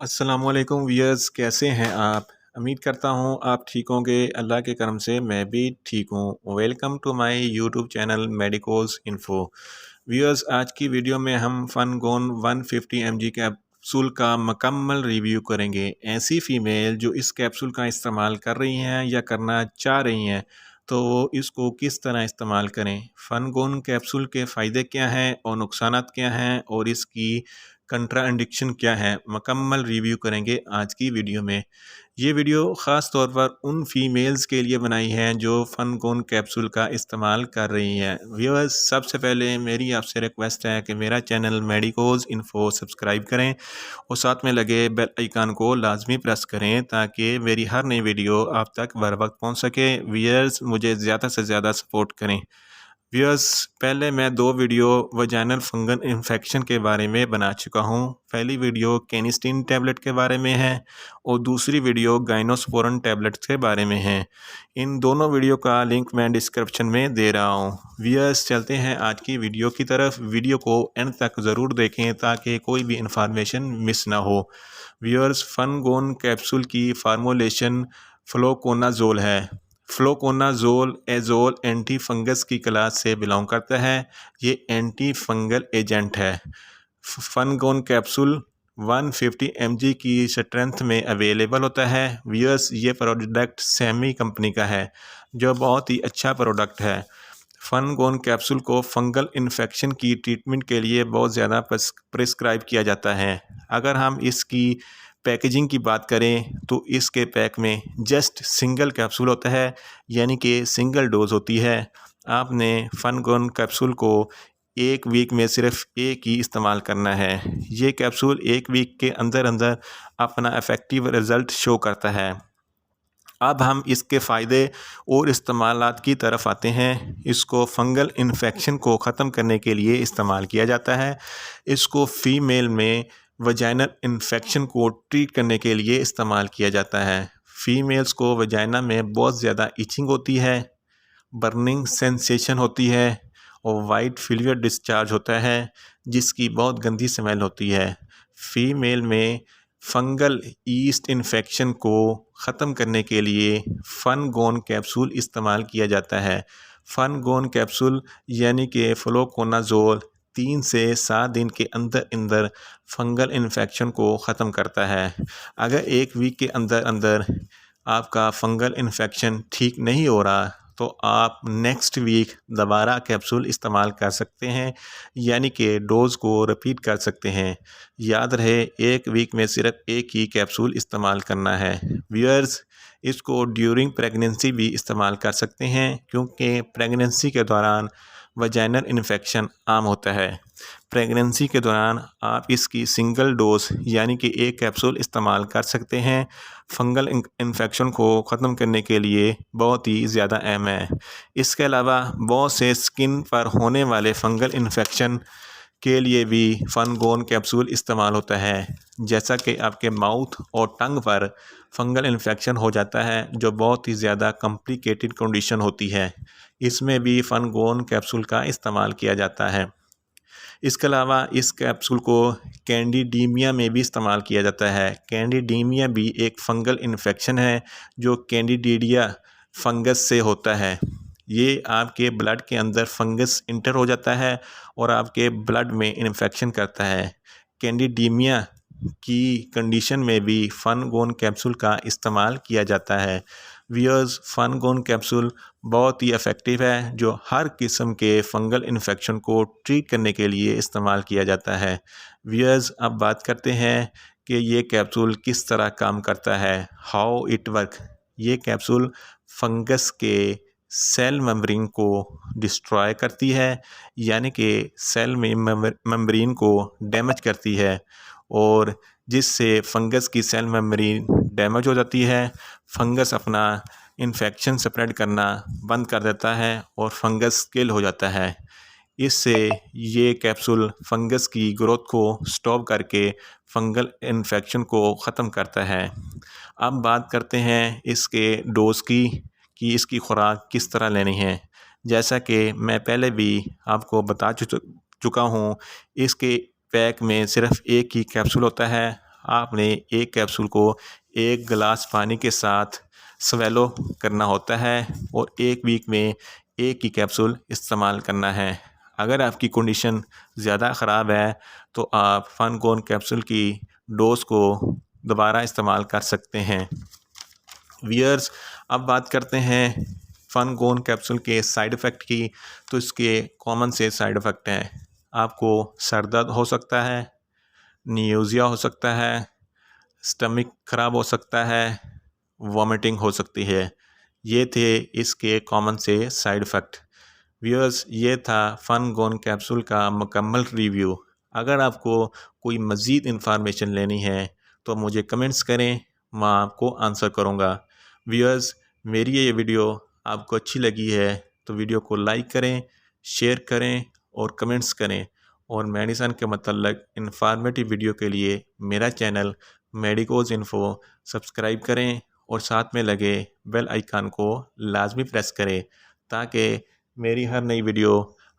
अस्सलामुअलैकुम वियर्स, कैसे हैं आप? उम्मीद करता हूँ आप ठीक होंगे। अल्लाह के करम से मैं भी ठीक हूँ। Welcome to my YouTube channel medicos info. Viewers, आज की वीडियो में हम फनगोन 150 mg कैप्सूल का मुकम्मल रिव्यू करेंगे। ऐसी फ़ीमेल जो इस कैप्सूल का इस्तेमाल कर रही हैं या करना चाह रही हैं, तो वो इसको किस तरह इस्तेमाल करें। फनगोन कैप्सूल के फ़ायदे क्या हैं और नुकसानात क्या हैं और इसकी कंट्राइंडिकेशन क्या है, मुकम्मल रिव्यू करेंगे आज की वीडियो में। ये वीडियो ख़ास तौर पर उन फीमेल्स के लिए बनाई है जो फनगोन कैप्सूल का इस्तेमाल कर रही हैं। व्यूअर्स, सबसे पहले मेरी आपसे रिक्वेस्ट है कि मेरा चैनल मेडिकोज़ इन्फो सब्सक्राइब करें और साथ में लगे बेल आइकन को लाजमी प्रेस करें ताकि मेरी हर नई वीडियो आप तक बर वक्त पहुँच सके। व्यूअर्स, मुझे ज़्यादा से ज़्यादा सपोर्ट करें। व्यूअर्स, पहले मैं 2 वीडियो वजाइनल फंगल इन्फेक्शन के बारे में बना चुका हूँ। पहली वीडियो केनिस्टीन टैबलेट के बारे में है और दूसरी वीडियो गाइनोस्पोरन टैबलेट्स के बारे में है। इन दोनों वीडियो का लिंक मैं डिस्क्रिप्शन में दे रहा हूँ। व्यूअर्स, चलते हैं आज की वीडियो की तरफ। वीडियो को एंड तक ज़रूर देखें ताकि कोई भी इंफॉर्मेशन मिस ना हो। व्यूअर्स, फनगोन कैप्सूल की फार्मूलेशन फ्लोकोनाजोल है। फ्लोकोनाजोल एजोल एंटी फंगस की क्लास से बिलोंग करता है। ये एंटी फंगल एजेंट है। फनगोन कैप्सूल 150 mg की स्ट्रेंथ में अवेलेबल होता है। व्यूअर्स, ये प्रोडक्ट सेमी कंपनी का है जो बहुत ही अच्छा प्रोडक्ट है। फनगोन कैप्सूल को फंगल इन्फेक्शन की ट्रीटमेंट के लिए बहुत ज़्यादा प्रिस्क्राइब किया जाता है। अगर हम इसकी पैकेजिंग की बात करें तो इसके पैक में जस्ट सिंगल कैप्सूल होता है, यानी कि सिंगल डोज होती है। आपने फनगोन कैप्सूल को 1 वीक में सिर्फ एक ही इस्तेमाल करना है। ये कैप्सूल 1 वीक के अंदर अंदर अपना इफ़ेक्टिव रिज़ल्ट शो करता है। अब हम इसके फ़ायदे और इस्तेमालात की तरफ आते हैं। इसको फंगल इन्फेक्शन को ख़त्म करने के लिए इस्तेमाल किया जाता है। इसको फ़ीमेल में वजाइनल इन्फेक्शन को ट्रीट करने के लिए इस्तेमाल किया जाता है। फ़ीमेल्स को वजाइना में बहुत ज़्यादा इचिंग होती है, बर्निंग सेंसेशन होती है और वाइट फ्लूइड डिस्चार्ज होता है जिसकी बहुत गंदी स्मेल होती है। फ़ीमेल में फंगल ईस्ट इन्फेक्शन को ख़त्म करने के लिए फनगोन कैप्सूल इस्तेमाल किया जाता है। फनगोन कैप्सूल यानी कि फ्लोकोनाजोल 3 से 7 दिन के अंदर अंदर फंगल इन्फेक्शन को ख़त्म करता है। अगर 1 वीक के अंदर अंदर आपका फंगल इन्फेक्शन ठीक नहीं हो रहा तो आप नेक्स्ट वीक दोबारा कैप्सूल इस्तेमाल कर सकते हैं, यानी कि डोज़ को रिपीट कर सकते हैं। याद रहे, 1 वीक में सिर्फ एक ही कैप्सूल इस्तेमाल करना है। व्यूअर्स, इसको ड्यूरिंग प्रेगनेंसी भी इस्तेमाल कर सकते हैं क्योंकि प्रेगनेंसी के दौरान वजाइनल इन्फेक्शन आम होता है। प्रेगनेंसी के दौरान आप इसकी सिंगल डोज यानी कि एक कैप्सूल इस्तेमाल कर सकते हैं। फंगल इन्फेक्शन को ख़त्म करने के लिए बहुत ही ज़्यादा अहम है। इसके अलावा बहुत से स्किन पर होने वाले फंगल इन्फेक्शन के लिए भी फनगोन कैप्सूल इस्तेमाल होता है। जैसा कि आपके माउथ और टंग पर फंगल इन्फेक्शन हो जाता है जो बहुत ही ज़्यादा कॉम्प्लिकेटेड कंडीशन होती है, इसमें भी फनगोन कैप्सूल का इस्तेमाल किया जाता है। इसके अलावा इस कैप्सूल को कैंडिडीमिया में भी इस्तेमाल किया जाता है। कैंडिडीमिया भी एक फंगल इन्फेक्शन है जो कैंडिडिडिया फंगस से होता है। ये आपके ब्लड के अंदर फंगस इंटर हो जाता है और आपके ब्लड में इन्फेक्शन करता है। कैंडिडीमिया की कंडीशन में भी फनगोन कैप्सूल का इस्तेमाल किया जाता है। व्यूअर्स, फनगोन कैप्सूल बहुत ही इफ़ेक्टिव है जो हर किस्म के फंगल इन्फेक्शन को ट्रीट करने के लिए इस्तेमाल किया जाता है। व्यूअर्स, अब बात करते हैं कि ये कैप्सूल किस तरह काम करता है, हाउ इट वर्क। ये कैप्सूल फंगस के सेल मेम्ब्रेन को डिस्ट्रॉय करती है, यानी कि सेल में मेम्ब्रेन को डैमेज करती है और जिससे फंगस की सेल मेम्ब्रेन डैमेज हो जाती है। फंगस अपना इन्फेक्शन स्प्रेड करना बंद कर देता है और फंगस किल हो जाता है। इससे ये कैप्सूल फंगस की ग्रोथ को स्टॉप करके फंगल इन्फेक्शन को ख़त्म करता है। अब बात करते हैं इसके डोज़ की कि इसकी खुराक किस तरह लेनी है। जैसा कि मैं पहले भी आपको बता चुका हूँ, इसके पैक में सिर्फ एक ही कैप्सूल होता है। आपने एक कैप्सूल को एक गिलास पानी के साथ स्वेलो करना होता है और 1 वीक में एक ही कैप्सूल इस्तेमाल करना है। अगर आपकी कंडीशन ज़्यादा ख़राब है तो आप फनगोन कैप्सूल की डोज़ को दोबारा इस्तेमाल कर सकते हैं। व्यूअर्स, अब बात करते हैं फनगोन कैप्सूल के साइड इफ़ेक्ट की। तो इसके कॉमन से साइड इफ़ेक्ट हैं, आपको सर दर्द हो सकता है, नियोजिया हो सकता है, स्टमक ख़राब हो सकता है, वॉमिटिंग हो सकती है। ये थे इसके कॉमन से साइड इफ़ेक्ट। व्यूअर्स, ये था फनगोन कैप्सूल का मुकम्मल रिव्यू। अगर आपको कोई मज़ीद इन्फॉर्मेशन लेनी है तो मुझे कमेंट्स करें, मैं आपको आंसर करूँगा। व्यूअर्स, मेरी ये वीडियो आपको अच्छी लगी है तो वीडियो को लाइक करें, शेयर करें और कमेंट्स करें। और मेडिसिन के मतलब इन्फॉर्मेटिव वीडियो के लिए मेरा चैनल मेडिकोज़ इन्फो सब्सक्राइब करें और साथ में लगे बेल आइकन को लाजमी प्रेस करें ताकि मेरी हर नई वीडियो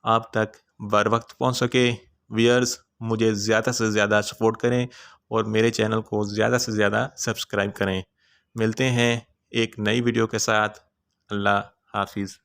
आप तक बर वक्त पहुँच सके। व्यूअर्स, मुझे ज़्यादा से ज़्यादा सपोर्ट करें और मेरे चैनल को ज़्यादा से ज़्यादा सब्सक्राइब करें। मिलते हैं एक नई वीडियो के साथ। अल्लाह हाफिज़।